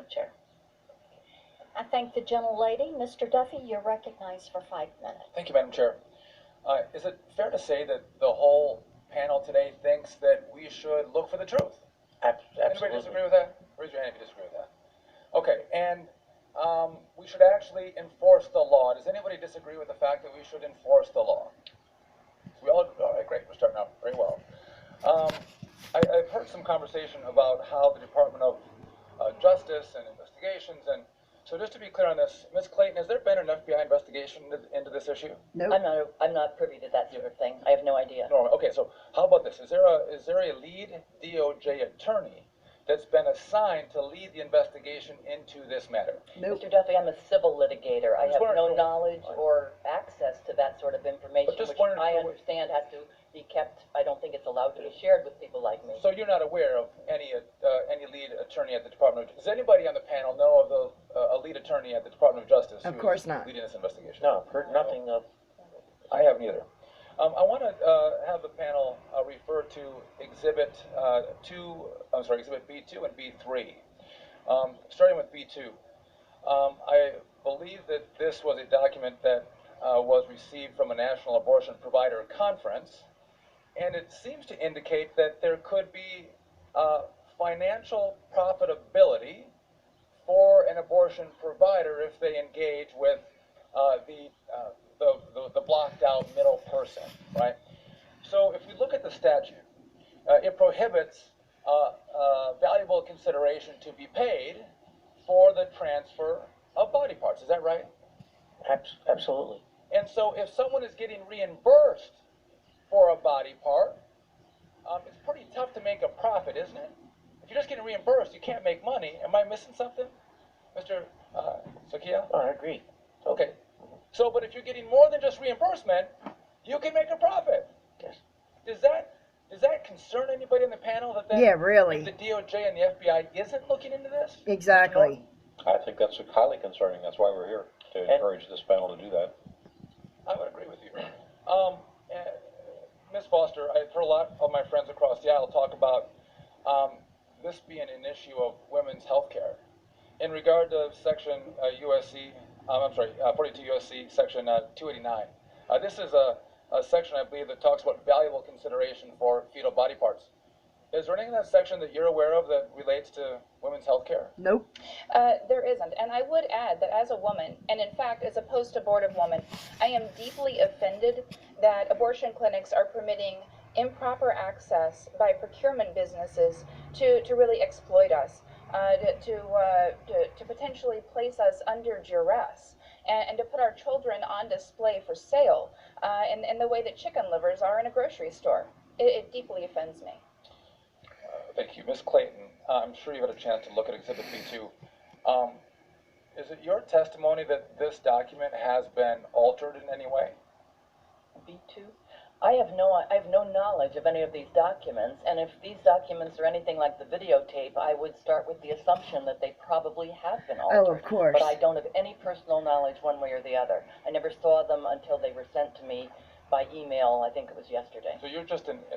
Madam Chair. I thank the gentlelady. Mr. Duffy, you're recognized for 5 minutes. Thank you, Madam Chair. Is it fair to say that the whole panel today thinks that we should look for the truth? Absolutely. Anybody disagree with that? Raise your hand if you disagree with that. Okay, and we should actually enforce the law. Does anybody disagree with the fact that we should enforce the law? We all right, great, we're starting out very well. I've heard some conversation about how the Department of Justice and investigations, and so just to be clear on this, Ms. Clayton, has there been an FBI investigation into this issue? No. I'm not privy to that sort of thing. I have no idea. Norma, okay, so how about this? Is there a lead DOJ attorney that's been assigned to lead the investigation into this matter? Nope. Mr. Duffy, I'm a civil litigator. I just have wondering no if- knowledge or access to that sort of information, just which wondering I if- understand has to be kept. I don't think it's allowed to be shared with people like me. So you're not aware of any lead attorney at the Department of Justice? Does anybody on the panel know of a lead attorney at the Department of Justice? Of who course is not. leading this investigation? No, I've heard nothing of. I haven't either. I want to have the panel refer to Exhibit B2 and B3. Starting with B2, I believe that this was a document that was received from a National Abortion Provider Conference, and it seems to indicate that there could be financial profitability for an abortion provider if they engage with the blocked out middle person, right? So if we look at the statute, it prohibits valuable consideration to be paid for the transfer of body parts. Is that right? Absolutely. And so if someone is getting reimbursed for a body part, it's pretty tough to make a profit, isn't it? If you're just getting reimbursed, you can't make money. Am I missing something, Mr. Sakia? Oh, I agree. Okay. So, but if you're getting more than just reimbursement, you can make a profit. Yes. Does that concern anybody on the panel that Yeah, really. if the DOJ and the FBI isn't looking into this? Exactly. I think that's highly concerning. That's why we're here, to encourage this panel to do that. I would agree with you. Ms. Foster, I've heard a lot of my friends across the aisle talk about this being an issue of women's health care. In regard to section 42 USC section 289. This is a section, I believe, that talks about valuable consideration for fetal body parts. Is there anything in that section that you're aware of that relates to women's health care? Nope. There isn't. And I would add that as a woman, and in fact as a post-abortive woman, I am deeply offended that abortion clinics are permitting improper access by procurement businesses to really exploit us, to potentially place us under duress, and to put our children on display for sale in the way that chicken livers are in a grocery store. It deeply offends me. Thank you. Ms. Clayton, I'm sure you had a chance to look at Exhibit B2. Is it your testimony that this document has been altered in any way? B2? I have no knowledge of any of these documents, and if these documents are anything like the videotape, I would start with the assumption that they probably have been altered. Oh, of course. But I don't have any personal knowledge one way or the other. I never saw them until they were sent to me by email. I think it was yesterday. So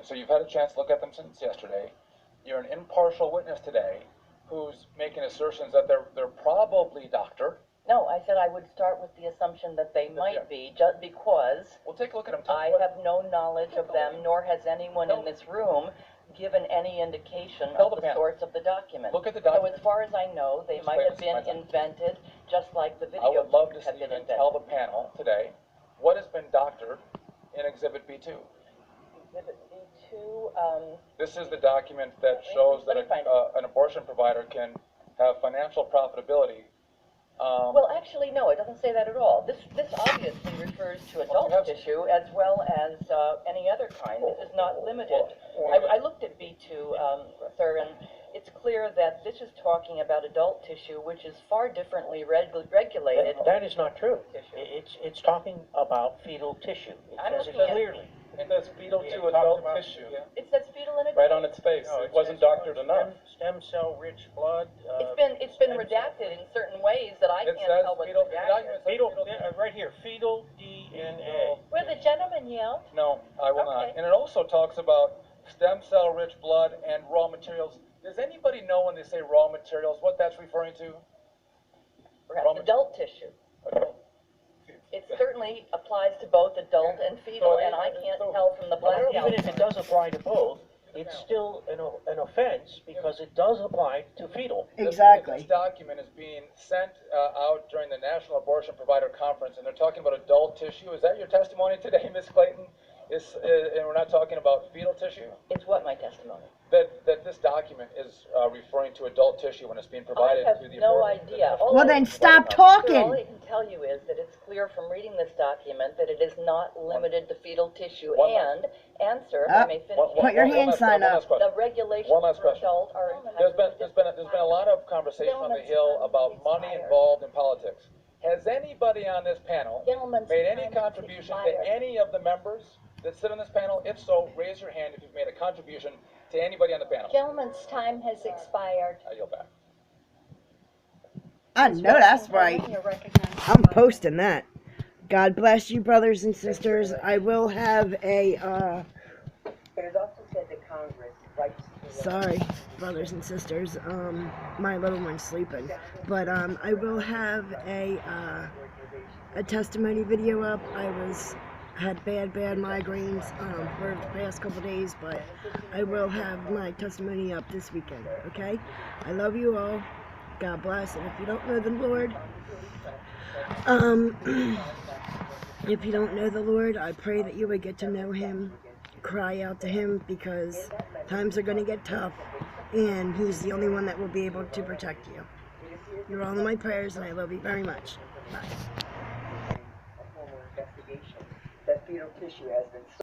so you've had a chance to look at them since yesterday. You're an impartial witness today who's making assertions that they're probably doctored. No, I said I would start with the assumption that they might be, just because We'll take a look at them. I have no knowledge of them, nor has anyone in this room given any indication Tell of the the panel. source of the document. Look at the So document. as far as I know, they Ms. might have Clayton, been it's my time. invented, just like the I would love to videos see have you been tell the invented. panel today what has been doctored in Exhibit B2. Exhibit B2, This is the document that shows that Let me find an abortion provider can have financial profitability. well, actually, no, it doesn't say that at all. This obviously refers to adult have- tissue as well as any other kind. This is not limited. I looked at B2, sir, and it's clear that this is talking about adult tissue, which is far differently regulated. That is not true. Tissue. It's talking about fetal tissue. It I'm says it looking at- clearly. It says fetal It to talks adult about- tissue, It says fetal and right adult. on its face. No, It wasn't doctored enough. Stem cell rich blood. It's been redacted in certain ways that I It can't says tell what's fetal- the redacted. document says Fetal, fetal- right here, fetal DNA. Will the gentleman yield? No, I will not. Okay. And it also talks about stem cell rich blood and raw materials. Does anybody know when they say raw materials, what that's referring to? Perhaps adult tissue. It certainly applies to both adult and fetal, and I can't tell from the black Even if it does apply to both, it's still an offense because it does apply to fetal. This document is being sent out during the National Abortion Provider Conference, and they're talking about adult tissue. Is that your testimony today, Ms. Clayton? And we're not talking about fetal tissue? It's what my testimony? That this document is referring to adult tissue when it's being provided I have through the no abortion. idea. Well, then stop Sir, all talking. I can tell you is that it's clear from reading this document that it is not limited to fetal tissue. One And, answer, if I may finish. Put your hand sign up. The regulations One last for question. adult are There's entitled been a lot of conversation on the Hill about money involved in politics. Has anybody on this panel Gentlemen's made any time has contribution to expired. any of the members that sit on this panel? If so, raise your hand if you've made a contribution to anybody on the panel. Gentlemen's time has expired. I yield back. I know that's right. You're recognized. I'm posting that. God bless you, brothers and sisters. I will have a, It is also said that Congress writes to sorry, brothers and sisters, my little one's sleeping. But, I will have a testimony video up. Had bad migraines, for the past couple days, but I will have my testimony up this weekend, okay? I love you all. God bless. And if you don't know the Lord, if you don't know the Lord, I pray that you would get to know Him, cry out to Him, because times are going to get tough, and He's the only one that will be able to protect you. You're all in my prayers, and I love you very much. Bye. that fetal tissue has been